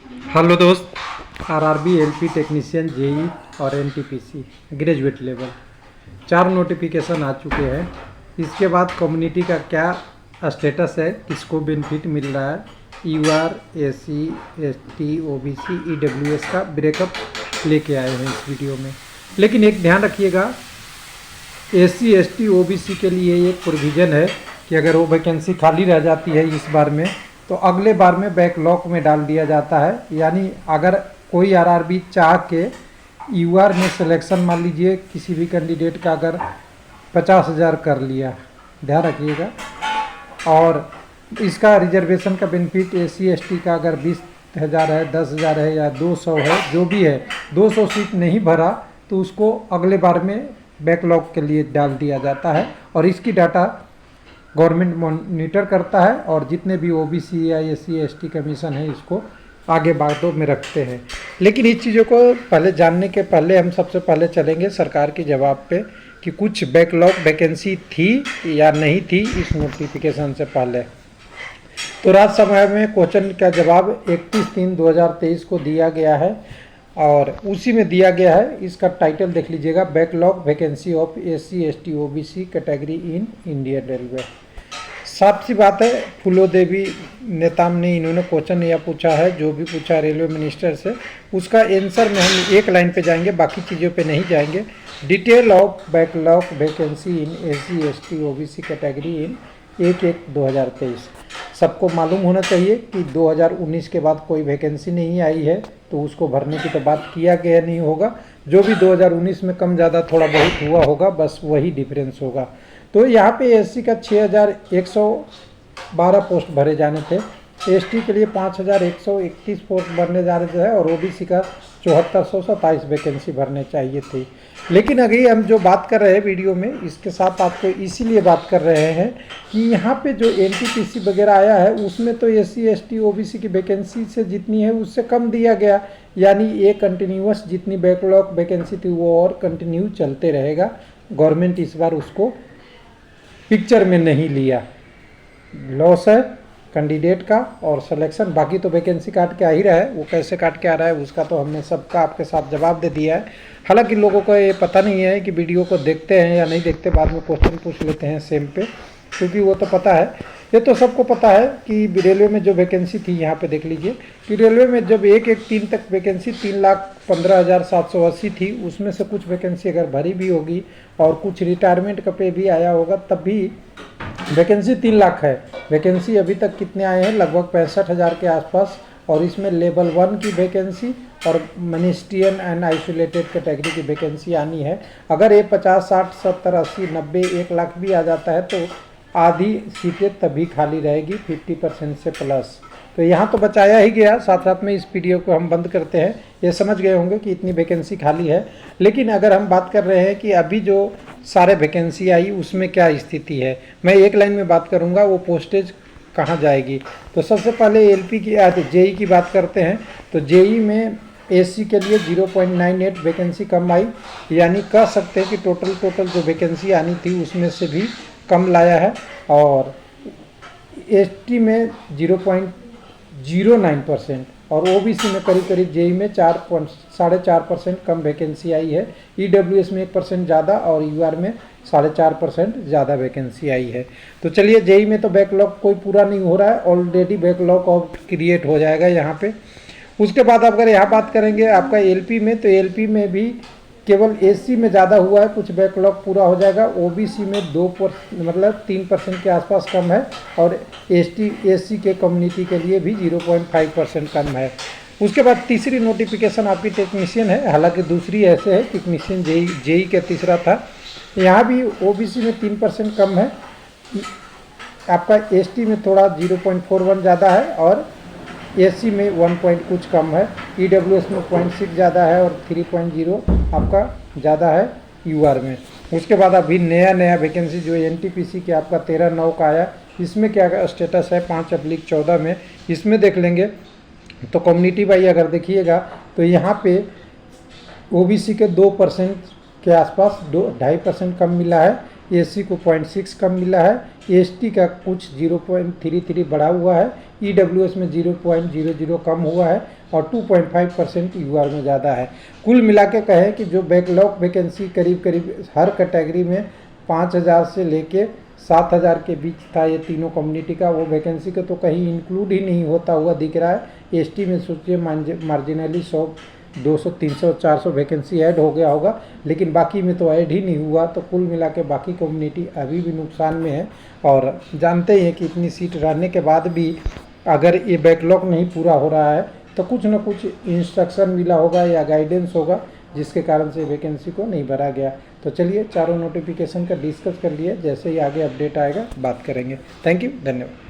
Hello दोस्त। RRB LP technician JEE और NTPC graduate level 4 notification आ चुके हैं। इसके बाद कम्युनिटी का क्या स्टेटस है, किसको बेनिफिट मिल रहा है, UR, SC, ST, OBC, EWS का ब्रेकअप लेके आए हैं इस वीडियो में। लेकिन एक ध्यान रखिएगा, एससी, एसटी, ओबीसी के लिए एक प्रोविज़न है कि अगर वो वैकेंसी खाली रह जाती है इस बार में तो अगले बार में बैकलॉग में डाल दिया जाता है। यानी अगर कोई आरआरबी चाह के यूआर में सिलेक्शन, मान लीजिए किसी भी कैंडिडेट का अगर 50,000 कर लिया, ध्यान रखिएगा, और इसका रिजर्वेशन का बेनिफिट एससी एसटी का अगर 20,000 है, 10,000 है या 200 है, जो भी है, 200 सीट नहीं भरा तो उसको अगले बार में बैकलॉग के लिए डाल दिया जाता है। और इसकी डाटा गवर्नमेंट मॉनिटर करता है और जितने भी ओबीसी या एससी एसटी कमीशन है इसको आगे बातों में रखते हैं। लेकिन इस चीज़ों को पहले जानने के पहले हम सबसे पहले चलेंगे सरकार के जवाब पे कि कुछ बैकलॉग वैकेंसी थी या नहीं थी इस नोटिफिकेशन से पहले। तो राज्यसभा में क्वेश्चन का जवाब 31/3/2023 को दिया गया है और उसी में दिया गया है। इसका टाइटल देख लीजिएगा, backlog vacancy of SC ST OBC category in Indian railway. साफ सी बात है, फूलो देवी नेताम ने इन्होंने क्वेश्चन यह पूछा है, जो भी पूछा रेलवे मिनिस्टर से, उसका आंसर में हम एक लाइन पे जाएंगे, बाकी चीज़ों पे नहीं जाएंगे। Detail of backlog vacancy in SC ST OBC category इन 1/1/2023। सबको मालूम होना चाहिए कि 2019 के बाद कोई वैकेंसी नहीं आई है तो उसको भरने की तो बात किया गया नहीं होगा। जो भी 2019 में कम ज़्यादा थोड़ा बहुत हुआ होगा, बस वही डिफरेंस होगा। तो यहाँ पे एससी का 6,112 पोस्ट भरे जाने थे, एसटी के लिए 5,131 पोस्ट भरने जा रहे थे और ओबीसी का 7,427 वैकेंसी भरने चाहिए थी। लेकिन अभी हम जो बात कर रहे हैं वीडियो में, इसके साथ आपको इसीलिए बात कर रहे हैं कि यहाँ पे जो एनटीपीसी वगैरह आया है उसमें तो एससी एसटी ओबीसी की वैकेंसी से जितनी है उससे कम दिया गया। यानी ये कंटिन्यूअस जितनी बैकलॉग वैकेंसी थी वो और कंटिन्यू चलते रहेगा। गवर्नमेंट इस बार उसको पिक्चर में नहीं लिया। लॉस है कैंडिडेट का और सिलेक्शन, बाकी तो वैकेंसी काट के आ ही रहा है। वो कैसे काट के आ रहा है उसका तो हमने सबका आपके साथ जवाब दे दिया है। हालांकि लोगों को ये पता नहीं है कि वीडियो को देखते हैं या नहीं देखते, बाद में क्वेश्चन पूछ लेते हैं सेम पे, क्योंकि वो तो पता है, ये तो सबको पता है कि रेलवे में जो वैकेंसी थी, यहाँ पे देख लीजिए कि रेलवे में जब 1/1/3 तक वैकेंसी 3,15,780 थी, उसमें से कुछ वैकेंसी अगर भरी भी होगी और कुछ रिटायरमेंट का पे भी आया होगा तब भी वैकेंसी 3 लाख है। वैकेंसी अभी तक कितने आए हैं, लगभग 65,000 के आसपास। और इसमें लेवल 1 की वैकेंसी और मिनिस्ट्रियल एंड आइसोलेटेड कैटेगरी की वैकेंसी आनी है। अगर ये 50, 60, 70, 80, 90, 1 लाख भी आ जाता है तो आधी सीटें तभी खाली रहेगी 50% से प्लस। तो यहाँ तो बचाया ही गया। साथ साथ में इस वीडियो को हम बंद करते हैं। ये समझ गए होंगे कि इतनी वैकेंसी खाली है। लेकिन अगर हम बात कर रहे हैं कि अभी जो सारे वैकेंसी आई उसमें क्या स्थिति है, मैं एक लाइन में बात करूँगा, वो पोस्टेज कहाँ जाएगी। तो सबसे पहले एलपी की जेई की बात करते हैं। तो जेई में एससी के लिए 0.98 वैकेंसी कम आई, यानी कह सकते हैं कि टोटल जो वैकेंसी आनी थी उसमें से भी कम लाया है। और एसटी में 0.09% और ओबीसी में करीब जेई में 4.5% कम वैकेंसी आई है। ईडब्ल्यूएस में 1% ज़्यादा और यूआर में 4.5% ज़्यादा वैकेंसी आई है। तो चलिए, जेई में तो बैकलॉग कोई पूरा नहीं हो रहा है, ऑलरेडी बैकलॉग और क्रिएट हो जाएगा यहाँ पे। उसके बाद अगर यहाँ बात करेंगे आपका एलपी में, तो एलपी में भी केवल एससी में ज़्यादा हुआ है, कुछ बैकलॉग पूरा हो जाएगा। ओबीसी में 3% के आसपास कम है और एससी के कम्युनिटी के लिए भी 0.5% कम है। उसके बाद तीसरी नोटिफिकेशन आपकी टेक्नीशियन है, हालांकि दूसरी ऐसे है टेक्नीशियन जेई के तीसरा था। यहाँ भी ओबीसी में 3% कम है, आपका एसटी में थोड़ा 0.41 ज़्यादा है और एससी में 1 पॉइंट कुछ कम है। ईडब्ल्यूएस में 0.6 ज़्यादा है और 3.0 आपका ज़्यादा है यूआर में। उसके बाद अभी नया वैकेंसी जो एनटीपीसी के आपका 13/9 का आया, इसमें क्या स्टेटस है 5/14 में, इसमें देख लेंगे। तो कम्युनिटी वाइज अगर देखिएगा तो यहाँ पे ओबीसी के 2% के आसपास 2.5% कम मिला है, एससी को 0.6 कम मिला है, एसटी का कुछ 0.33 बढ़ा हुआ है, ईडब्ल्यूएस में 0.00 कम हुआ है और 2.5% यूआर में ज़्यादा है। कुल मिला के कहें कि जो बैकलॉग वैकेंसी करीब करीब हर कैटेगरी में 5000 से लेके 7000 के बीच था ये तीनों कम्युनिटी का, वो वैकेंसी का तो कहीं इंक्लूड ही नहीं होता हुआ दिख रहा है। एसटी में सोचिए मार्जिनली 100, 200, 300, 400 वैकेंसी ऐड हो गया होगा, लेकिन बाकी में तो ऐड ही नहीं हुआ। तो कुल मिला के बाकी कम्युनिटी अभी भी नुकसान में है। और जानते ही हैं कि इतनी सीट रहने के बाद भी अगर ये बैकलॉग नहीं पूरा हो रहा है तो कुछ न कुछ इंस्ट्रक्शन मिला होगा या गाइडेंस होगा जिसके कारण से वैकेंसी को नहीं भरा गया। तो चलिए चारों नोटिफिकेशन का डिस्कस कर लिए, जैसे ही आगे अपडेट आएगा बात करेंगे। थैंक यू, धन्यवाद।